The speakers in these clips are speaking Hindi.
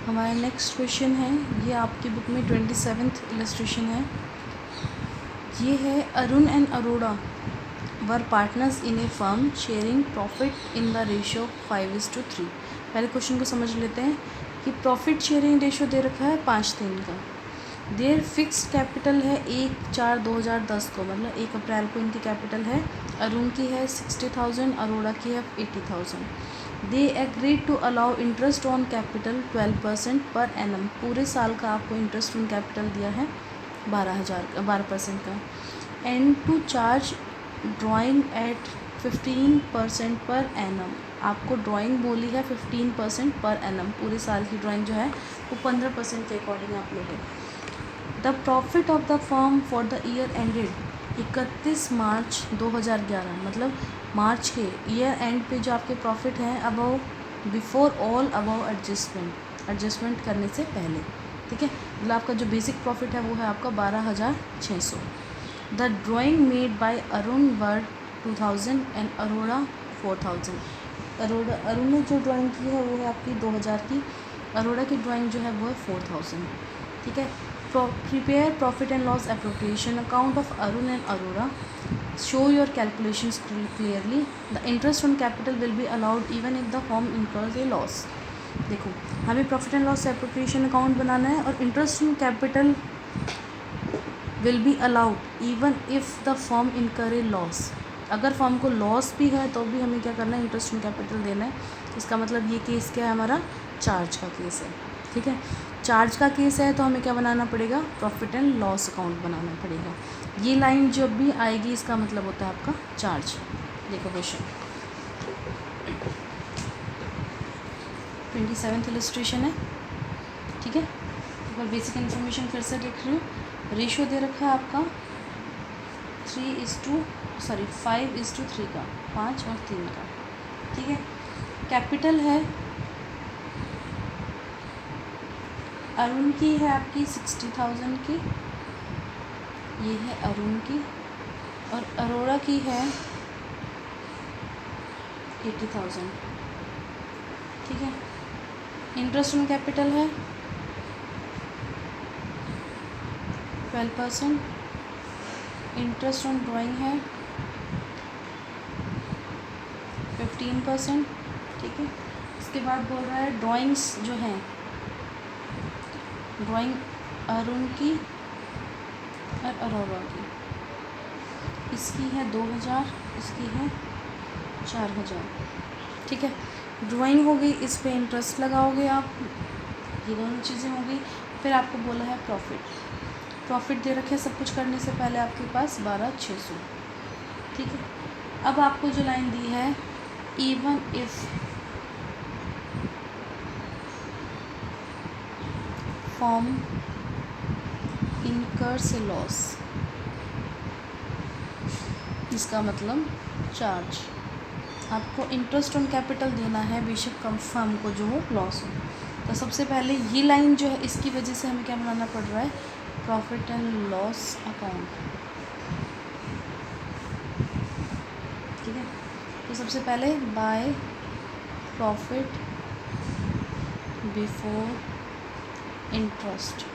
हमारा नेक्स्ट क्वेश्चन है, ये आपकी बुक में 27th इलस्ट्रेशन है। ये है Arun and Arora were partners in A firm sharing profit in the ratio 5:3। पहले क्वेश्चन को समझ लेते हैं कि प्रॉफिट शेयरिंग रेशियो दे रखा है 5:3 का। देयर फिक्स्ड कैपिटल है 1/4/2010 को, मतलब 1 अप्रैल को इनकी कैपिटल है। अरुण की है 60,000, अरोड़ा की है 80,000। They agreed to allow interest on capital 12% per annum. पूरे साल का आपको इंटरेस्ट ऑन कैपिटल दिया है 12% का। And to charge drawing at 15% per annum. आपको ड्राइंग बोली है 15% पर एनम। पूरे साल की ड्राइंग जो है वो 15% के अकॉर्डिंग आप लोगे। The profit of the firm for the year ended 31 मार्च 2011, मतलब मार्च के ईयर एंड पे जो आपके प्रॉफिट हैं above before all above adjustment करने से पहले, ठीक है। मतलब आपका जो बेसिक प्रॉफिट है वो है आपका 12,600। The drawing made by Arun were 2000 and Arora 4000। Arun ने जो ड्राइंग की है वो है आपकी 2000 की, अरोड़ा की ड्राइंग जो है वो है 4000, ठीक है। Prepare profit and loss appropriation account of Arun and Arora. Show your calculations clearly. The interest on capital will be allowed even if the firm incurs a loss. देखो, हमें profit and loss appropriation account बनाना है और interest on capital will be allowed even if the firm incur a loss. अगर फर्म को लॉस भी है तो भी हमें क्या करना है, इंटरेस्ट ऑन कैपिटल देना है। इसका मतलब ये केस क्या है, हमारा चार्ज का केस है, ठीक है। चार्ज का केस है तो हमें क्या बनाना पड़ेगा, प्रॉफिट एंड लॉस अकाउंट बनाना पड़ेगा। ये लाइन जब भी आएगी इसका मतलब होता है आपका चार्ज। देखो क्वेश्चन 27th इलस्ट्रेशन है, ठीक है। एक बार बेसिक इन्फॉर्मेशन फिर से देख रही हूँ। रेशियो दे रखा है आपका 5:3 का, 5 और 3 का, ठीक है। कैपिटल है अरुण की है आपकी 60,000 की, ये है अरुण की, और अरोड़ा की है 80,000, ठीक है। इंटरेस्ट ऑन कैपिटल है 12%। इंटरेस्ट ऑन ड्राइंग है 15%, ठीक है। इसके बाद बोल रहा है ड्राइंग्स जो हैं, ड्राइंग अरुण की और अरोड़ा की, इसकी है 2,000, इसकी है 4,000, ठीक है। ड्राइंग हो गई, इस पे इंटरेस्ट लगाओगे आप, ये दोनों चीज़ें हो गई। फिर आपको बोला है प्रॉफिट दे रखे सब कुछ करने से पहले आपके पास 12,600, ठीक है। अब आपको जो लाइन दी है, even if firm incurs a loss, इसका मतलब चार्ज। आपको इंटरेस्ट ऑन कैपिटल देना है बेशक कम फर्म को जो हो लॉस हो। तो सबसे पहले ये लाइन जो है इसकी वजह से हमें क्या बनाना पड़ रहा है, प्रॉफिट एंड लॉस अकाउंट, ठीक है। तो सबसे पहले बाय प्रॉफिट बिफोर इंटरेस्ट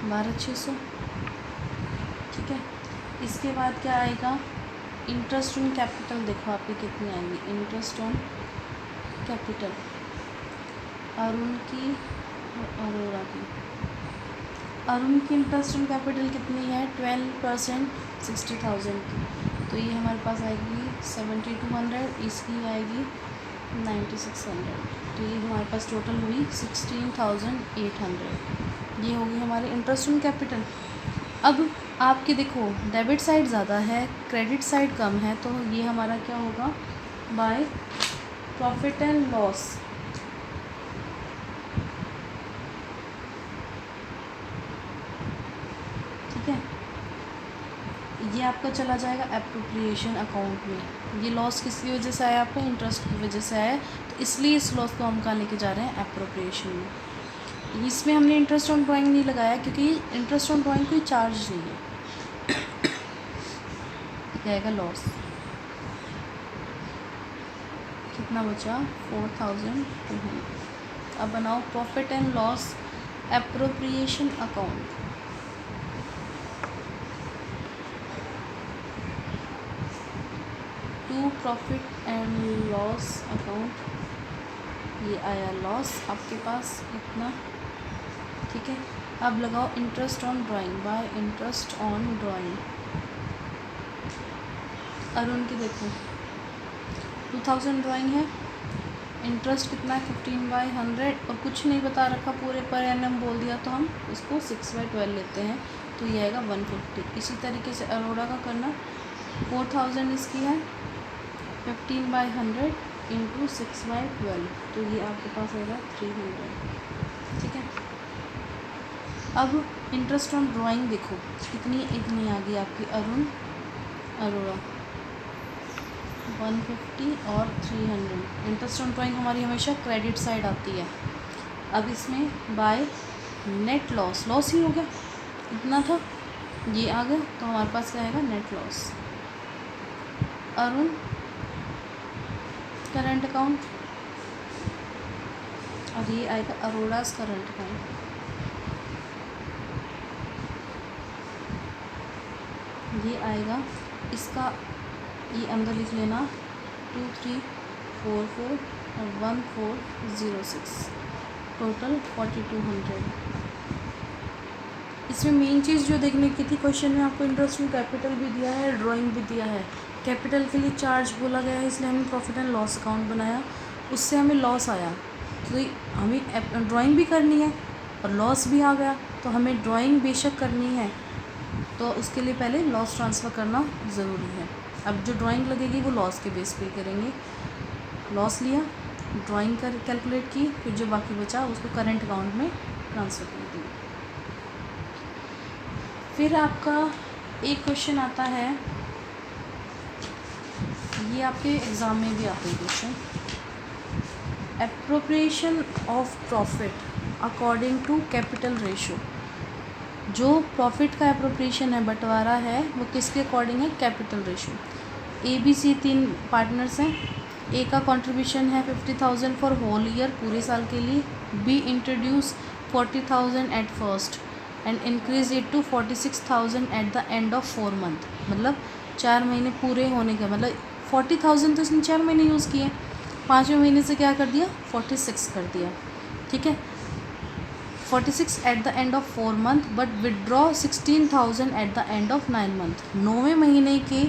12,600, ठीक है। इसके बाद क्या आएगा, इंटरेस्ट ऑन कैपिटल देखो आपकी कितनी आएगी। इंटरेस्ट ऑन कैपिटल अरुण की और अरोड़ा की। अरुण की इंटरेस्ट ऑन कैपिटल कितनी है, 12%, 60,000 की, तो ये हमारे पास आएगी 7,200, इसकी आएगी 9,600, तो ये हमारे पास टोटल हुई 16,800। ये होगी हमारी इंटरेस्ट ऑन कैपिटल। अब आपके देखो डेबिट साइड ज़्यादा है, क्रेडिट साइड कम है, तो ये हमारा क्या होगा, बाय प्रॉफिट एंड लॉस, ठीक है। ये आपका चला जाएगा एप्रोप्रिएशन अकाउंट में। ये लॉस किसकी वजह से आया, आपका इंटरेस्ट की वजह से आया, तो इसलिए इस लॉस को हम कहाँ लेके जा रहे हैं, एप्रोप्रिएशन में। इसमें हमने इंटरेस्ट ऑन ड्राइंग नहीं लगाया क्योंकि इंटरेस्ट ऑन ड्राइंग कोई चार्ज नहीं है, क्या आएगा लॉस। कितना बचा 4200। अब बनाओ profit and loss appropriation account. To profit and loss account, ये आया लॉस आपके पास इतना, ठीक है। अब लगाओ interest on drawing, bye interest on drawing. Arun की देखो 2000 ड्राइंग है, इंटरेस्ट कितना है 15/100 और कुछ नहीं बता रखा पूरे पर एनम बोल दिया तो हम इसको 6/12 लेते हैं, तो ये आएगा 150। इसी तरीके से अरोड़ा का करना, 4000 इसकी है, 15/100 इंटू 6/12, तो ये आपके पास आएगा 300, ठीक है। अब इंटरेस्ट ऑन ड्राइंग देखो कितनी, इतनी आ गई आपकी अरुण अरोड़ा 150 और 300। इंटरेस्ट ऑन ड्राइंग हमारी हमेशा क्रेडिट साइड आती है। अब इसमें बाय नेट लॉस, लॉस ही हो गया, इतना था ये आ गया, तो हमारे पास क्या आएगा net loss. Arun current account और ये आएगा अरोड़ाज करंट अकाउंट। ये आएगा इसका, ये अंदर लिख लेना 2344 और 1406, टोटल 4200। इसमें मेन चीज़ जो देखने की थी क्वेश्चन में, आपको इंटरेस्ट ऑन कैपिटल भी दिया है, ड्राइंग भी दिया है। कैपिटल के लिए चार्ज बोला गया है, इसलिए हमने प्रॉफिट एंड लॉस अकाउंट बनाया, उससे हमें लॉस आया, तो हमें ड्राइंग भी करनी है और लॉस भी आ गया, तो हमें ड्राइंग बेशक करनी है, तो उसके लिए पहले लॉस ट्रांसफ़र करना ज़रूरी है। अब जो ड्राइंग लगेगी वो लॉस के बेस पे करेंगे, लॉस लिया, ड्राइंग कर कैलकुलेट की, फिर जो बाकी बचा उसको करंट अकाउंट में ट्रांसफ़र कर दिया। फिर आपका एक क्वेश्चन आता है, ये आपके एग्ज़ाम में भी आता है question, appropriation of profit according to capital ratio. जो प्रॉफिट का एप्रोप्रिएशन है, बंटवारा है, वो किसके अकॉर्डिंग है, कैपिटल रेशो। ABC 3 पार्टनर्स हैं, ए का कंट्रीब्यूशन है 50,000 फॉर होल ईयर, पूरे साल के लिए। B introduce 40,000 at first and increase it to 46,000 at the end of 4 month, मतलब 4 महीने पूरे होने का, मतलब 40,000 तो इसने 4 महीने यूज़ किए, 5वें महीने से क्या कर दिया 46 कर दिया, ठीक है। 46 at the end of 4 month, but withdraw 16,000 at the end of 9 month. 9वें महीने के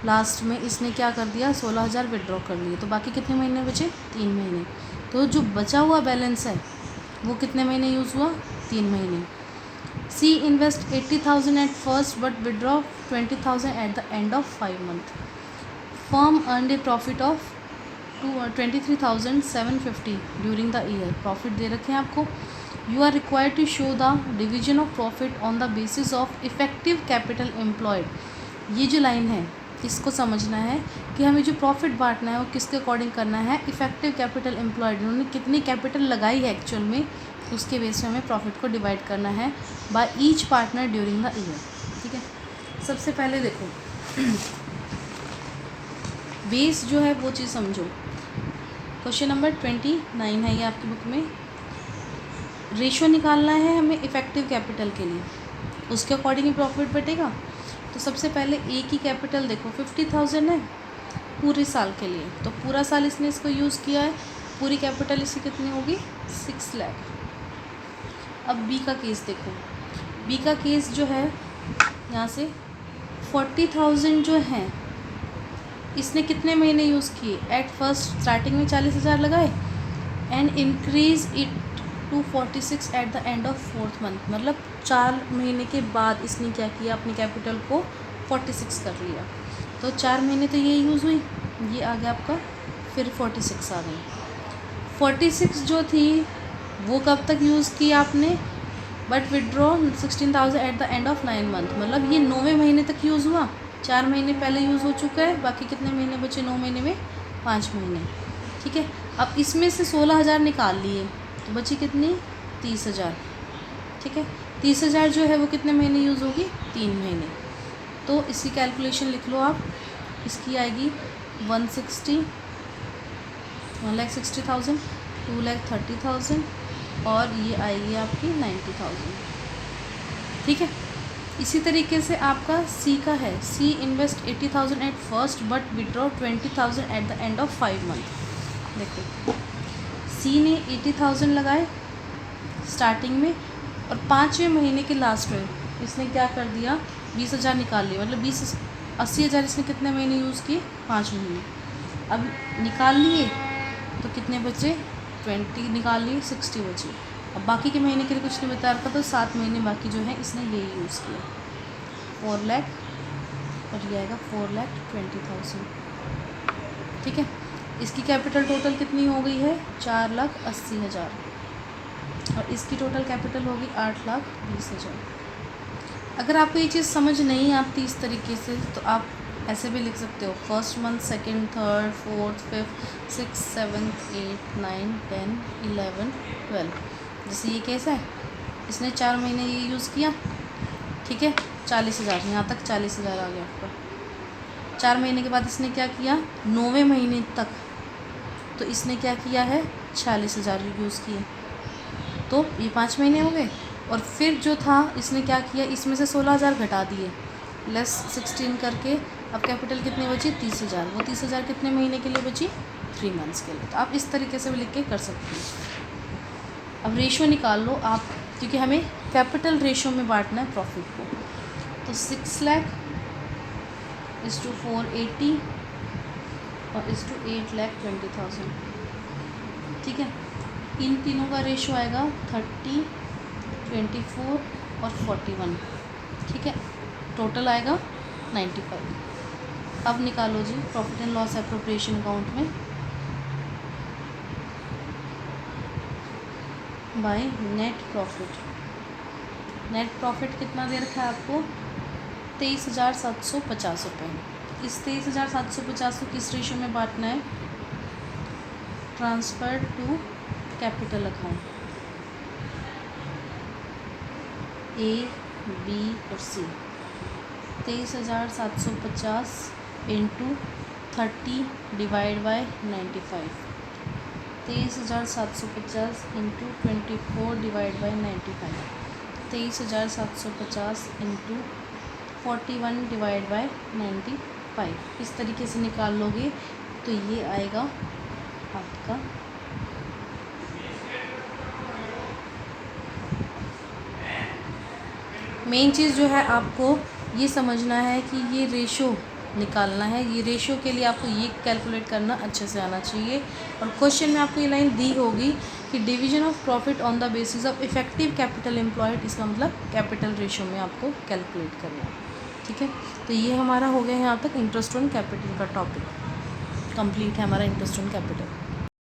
लास्ट में इसने क्या कर दिया 16,000 विदड्रॉ कर लिए, तो बाकी कितने महीने बचे 3 महीने, तो जो बचा हुआ बैलेंस है वो कितने महीने यूज़ हुआ 3 महीने। C invest 80,000 at first but withdraw 20,000 at the end of 5 month. Firm earned a profit of 23,750 during the year. Profit दे रखे हैं आपको। You are required to show the division of profit on the basis of effective capital employed. ये जो लाइन है इसको समझना है कि हमें जो प्रॉफिट बांटना है वो किसके अकॉर्डिंग करना है, इफेक्टिव कैपिटल एम्प्लॉयड, उन्होंने कितनी कैपिटल लगाई है एक्चुअल में, उसके बेस में हमें प्रॉफिट को डिवाइड करना है by each partner during the year, ठीक है। सबसे पहले देखो बेस जो है वो चीज़ समझो। क्वेश्चन नंबर 29 है ये आपकी बुक में। रेशो निकालना है हमें इफ़ेक्टिव कैपिटल के लिए, उसके अकॉर्डिंग ही प्रॉफिट बटेगा। तो सबसे पहले ए की कैपिटल देखो 50,000 है पूरे साल के लिए, तो पूरा साल इसने इसको यूज़ किया है, पूरी कैपिटल इसकी कितनी होगी 6 लाख। अब बी का केस देखो, बी का केस जो है यहाँ से 40,000 जो है इसने कितने महीने यूज़ किए, एट फर्स्ट स्टार्टिंग में 40,000 लगाए and increase it to 46 at the end of 4th month, मतलब 4 महीने के बाद इसने क्या किया अपनी कैपिटल को 46 कर लिया। तो 4 महीने तो ये यूज़ हुई, ये आ गया आपका, फिर 46 आ गई। 46 जो थी वो कब तक यूज़ की आपने, but withdraw 16,000 at the end of 9 month, मतलब ये 9वें महीने तक यूज़ हुआ, 4 महीने पहले यूज़ हो चुका है, बाकी कितने महीने बचे 9 महीने में 5 महीने, ठीक है। अब इसमें से 16,000 निकाल लिए तो बची कितनी 30,000, ठीक है। 30,000 जो है वो कितने महीने यूज़ होगी 3 महीने, तो इसकी कैलकुलेशन लिख लो आप, इसकी आएगी 160 1,60,000, 2,30,000 और ये आएगी आपकी 90,000। ठीक है। इसी तरीके से आपका सी का है, C invest 80,000 at first but withdraw 20,000 at the end of 5 month. देखो सी ने 80,000 लगाए स्टार्टिंग में और 5वें महीने के लास्ट में इसने क्या कर दिया, 20,000 निकाल लिया। मतलब 80,000 इसने कितने महीने यूज़ किए, 5 महीने। अब निकाल लिए तो कितने बचे, 20 निकाल लिए, 60 बचे। अब बाकी के महीने के लिए कुछ नहीं बता रखा तो 7 महीने बाकी जो है इसने यही यूज़ किया, 4 लाख और ये आएगा 4,20,000। ठीक है। इसकी कैपिटल टोटल कितनी हो गई है, 4,80,000 और इसकी टोटल कैपिटल होगी 8,20,000। अगर आपको ये चीज़ समझ नहीं आती इस तरीके से तो आप ऐसे भी लिख सकते हो, first month, second, third, fourth, fifth, 6, 7, 8, 9, 10, 11, 12। जैसे ये केस है, इसने 4 महीने ये यूज़ किया। ठीक है, 40,000, यहाँ तक 40,000 आ गया आपका। 4 महीने के बाद इसने क्या किया, 9वें महीने तक तो इसने क्या किया है, 46,000 यूज़ किए। तो ये 5 महीने हो गए। और फिर जो था इसने क्या किया, इसमें से 16,000 घटा दिए, लेस 16 करके अब कैपिटल कितनी बची, 30,000। वो 30,000 कितने महीने के लिए बची, 3 मंथ्स के लिए। तो आप इस तरीके से भी लिख के कर सकते हैं। अब रेशियो निकाल लो आप, क्योंकि हमें कैपिटल रेशियो में बांटना है प्रॉफिट को। तो 6 लाख इज़ टू 480 और इज़ टू 8,20,000। ठीक है। इन तीनों का रेशियो आएगा 30, 24 और 41। ठीक है, टोटल आएगा 95। अब निकालो जी profit and loss appropriation account में by net profit. Net profit कितना दे रखा है आपको, 23,750 रुपये। इस 23,750 को किस रेशियो में बांटना है, transfer to capital account, A, B और C. 23,750 into 30 divide by 95, 23,750 into 24 divide by 95, 23,750 into 41 divide by 95। इस तरीके से निकाल लोगे तो ये आएगा आपका मेन चीज़ जो है आपको ये समझना है कि ये रेशो निकालना है। ये रेशो के लिए आपको ये कैलकुलेट करना अच्छे से आना चाहिए। और क्वेश्चन में आपको ये लाइन दी होगी कि division of profit on the basis of effective capital employed, इसका मतलब कैपिटल रेशो में आपको कैलकुलेट करना है। ठीक है, तो ये हमारा हो गया यहाँ तक इंटरेस्ट ऑन कैपिटल का टॉपिक कंप्लीट है, हमारा इंटरेस्ट ऑन कैपिटल।